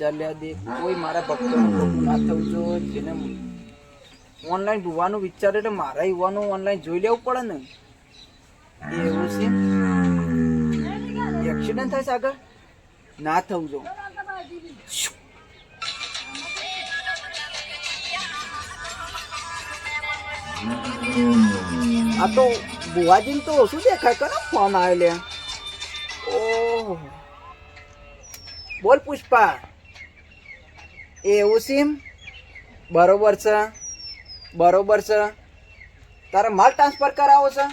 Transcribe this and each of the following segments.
વિચાર લે દે કોઈ મારા ભક્તોનું ખોટું ના થવું જોઈએ. જેને ઓનલાઈન ભૂવાનું વિચારે એટલે મારા યુવાનું ઓનલાઈન જોઈ લેવું પડે ને. એવું છે એક્સિડન્ટ થાય છે આગળ ના થવું જોઈએ. આ તો બુવાજી તો શું દેખાય કરો ફોન આવે લે. ઓહ બોલ પુષ્પા. એવું સીમ બરોબર છે બરોબર છે. તારે માલ ટ્રાન્સફર કરાવો છે.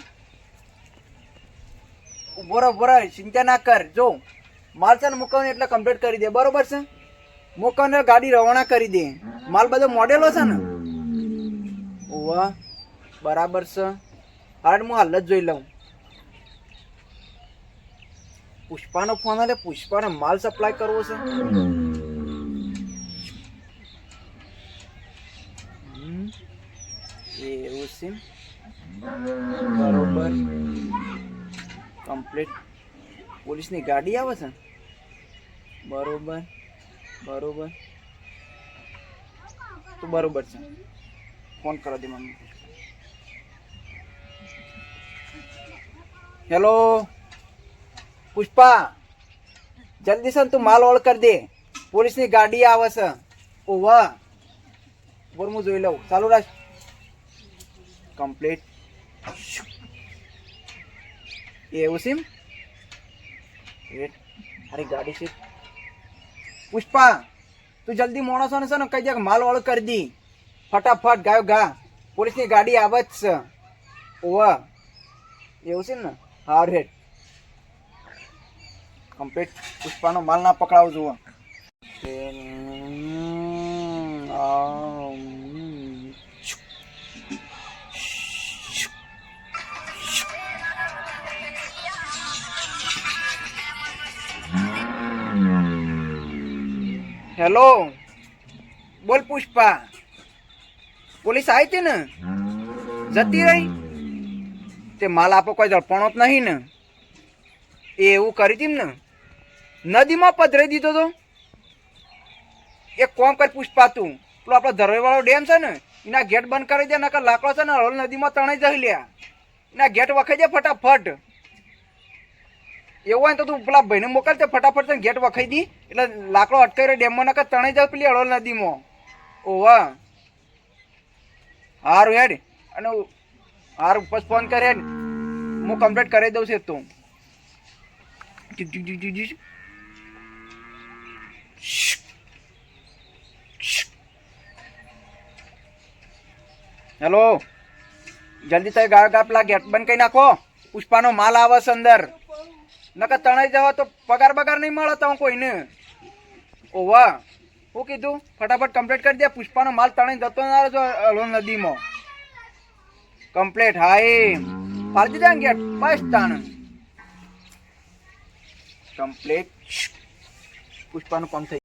બરોબર ચિંતા ના કર. જો માલ છે ને મુકવને એટલે કમ્પ્લીટ કરી દે. બરોબર છે મુકવને ગાડી રવાના કરી દે. માલ બધો મોડેલો છે ને. ઓવા બરાબર છે. હાલ હું હાલ જ જોઈ લઉં. પુષ્પાનો ફોન આવે. પુષ્પાને માલ સપ્લાય કરવો છે. એવું છે બરોબર કમ્પ્લીટ. પોલીસની ગાડી આવે છે. બરોબર બરોબર તો બરોબર છે. ફોન કરો દે મને. હેલો પુષ્પા જલ્દી છે તું માલ ઓળ કરી દે. પોલીસની ગાડી આવે છે. ઓવા બોલ હું જોઈ લઉં. ચાલુ રાખ. કમ્પ્લીટ. એવું છે અરે ગાડી છે. પુષ્પા તું જલ્દી માણસો ને છે ને કઈ જગ્યા માલ ઓળ કરી દી ફટાફટ. ગાયો ગા પોલીસની ગાડી આવે જ છે. ઓવા એવું છે ને હાર હેડ કમ્પ્લીટ. પુષ્પાનો માલ ના પકડાવો જુઓ. હેલો બોલ પુષ્પા. પોલીસ આવી હતી ને જતી રહી. તે માલ આપો કોઈ ઝડપણો જ નહીં ને. એ એવું કરી હતી ને નદીમાં પધરાઈ દીધો તો. એક કોમ કર પુષ્પા તું પેલો આપણો ધરોઈવાળો ડેમ છે ને એના ગેટ બંધ કરી દે. નકર લાકડો છે ને હળોલ નદીમાં તણાઈ જઈ લ્યા. એના ગેટ વખાઈ દે ફટાફટ. એવું હોય તો તું પેલા ભાઈને મોકલ તે ફટાફટ તને ગેટ વખાઈ દી એટલે લાકડો અટકાઈ રહ્યો ડેમમાં. નકર તણાઈ જાય પેલી હળોલ નદીમાં. ઓવા હારું હેડ. અને હારું પછી ફોન કરે હેડ. હું કમ્પ્લીટ કરી દઉં છે તું. હેલો જલ્દી થઈ ગાયો ગા પેલા ગેટ બંધ કરી નાખો. પુષ્પાનો માલ આવે છે અંદર. નકર તણાઈ જવા તો પગાર બગાર નહીં મળે તો કોઈને. ઓવા શું કીધું ફટાફટ કમ્પ્લીટ કરી દે. પુષ્પાનો માલ તણાઈ જતો ના રહે નદીમાં. કમ્પ્લીટ હા એ પાડી દીધા ને ગેટ બસ તાણ કમ્પ્લીટ. પુષ્પાનું કામ થઈ.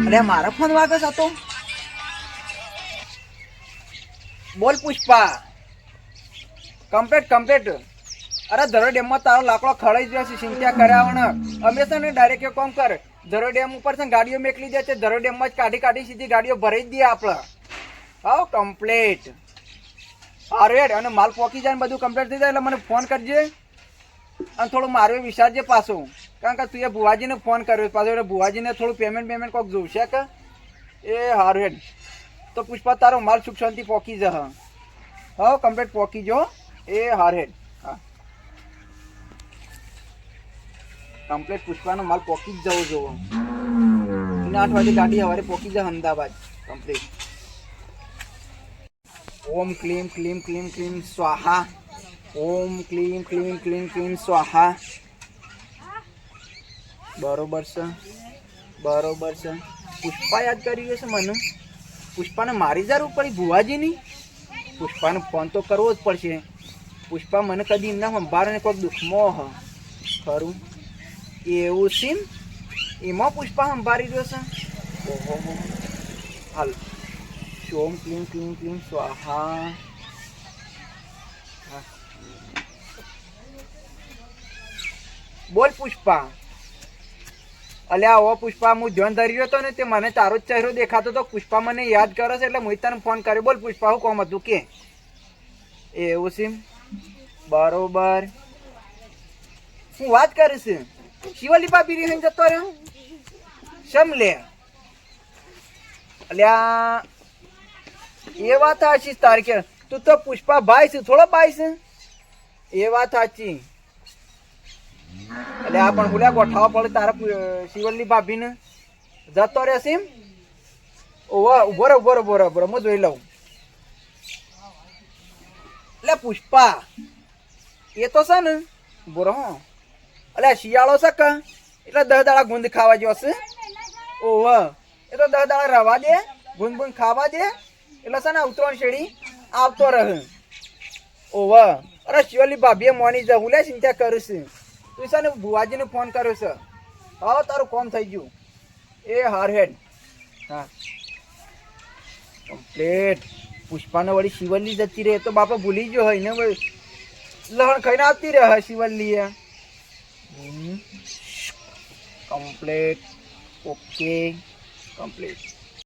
અરે મારા ફોન વાગે છે તો. બોલ પુષ્પા. Complete complete. અરે ધરો ડેમમાં તારો લાકડો ખડાઈ ગયો છે. ચિંતા કર્યા ને અમે છે ને ડાયરેક્ટ એક કામ કર. ધરો ડેમ ઉપર છે ગાડીઓ મેકલી દે છે. ધરો ડેમમાં જ કાઢી સીધી ગાડીઓ ભરાઈ જ દઈએ આપણે. હાવ કમ્પ્લીટ. હા રેડ. અને માલ પોકી જાય ને બધું કમ્પ્લીટ થઈ જાય એટલે મને ફોન કરજે. અને થોડું મારું વિચારજે પાછું. કારણ કે તું એ ભુવાજીને ફોન કર્યો પાછો એટલે ભુવાજીને થોડું પેમેન્ટ કોઈક જોઈશે કે. એ હારું હેડ. તો પુષ્પા તારો માલ સુખ શાંતિ પોકી જશે. હા કમ્પ્લીટ પોકી જો. એ હાર હેડ. હા કમ્પ્લીટ પુષ્પાનો માલ પોકી જ જવો જોવો. 8 વાગે ગાડી સવારે પોકી જાય અમદાવાદ. કમ્પ્લીટ. ઓમ ક્લીમ ક્લીમ ક્લીમ ક્લીમ સ્વાહા. ઓમ ક્લીમ ક્લીમ ક્લીમ ક્લીમ સ્વાહા. બરોબર છે બરોબર છે. પુષ્પા યાદ કરી છે મને. પુષ્પાને મારી જરૂર પડી ભુવાજીની. પુષ્પાને ફોન તો કરવો જ પડશે. પુષ્પા મને કદી એમના સંભાળે ને કોઈક દુઃખમાં હ ખરું. એવું સીમ એમાં પુષ્પા સંભાળી રહ્યો છે. ઓહો હાલ ઓમ ક્લીમ ક્લીમ ક્લીમ સ્વાહા. હા. બોલ પુષ્પા. અલ્યા ઓ પુષ્પા, હું જોન ધરી રહ્યો હતો ને તે મને તારો જ ચહેરો દેખાતો તો. પુષ્પા મને યાદ કરે છે એટલે હું તને ફોન કર્યો. બોલ પુષ્પા, હું કોમ હતું કે? એવું છે બરોબર. હું વાત કરીશ શિવલી ભાભી રહી જતો રહ્યો શમ લે. અલ્યા એ વાત સાચી તારી કે તું તો પુષ્પા ભાઈ છે, થોડો ભાઈ છે. એ વાત સાચી. એટલે આ પણ ભૂલ્યા ગોઠાવા પડે તારા શિવલ્લી ભાભી ને જતો રહેશે. ઉભો રે હું જોઈ લઉં. એટલે પુષ્પા એ તો છે ને બોરો હો. એટલે શિયાળો છે કે એટલે 10 દાડા ગુંદ ખાવા જો છે. ઓહ એ તો 10 દાડા રવા દે, ગુંદ ખાવા દે એટલે છે ને ઉતરણ શેડી આવતો રહે. ઓહ અરે શિવલ્લી ભાભીએ મોની જા હું ચિંતા કરું છું. તું છે ને ભુવાજીને ફોન કર્યો છે. હા તારું કોમ થઈ ગયું. એ હાર હેડ. હા કમ્પ્લેટ. પુષ્પાને વળી શિવલ્લી જતી રહે તો બાપા ભૂલી ગયો હોય ને લહણ ખાઈને આવતી રહે શિવલ્લી એ. કમ્પ્લેટ. Okay complete.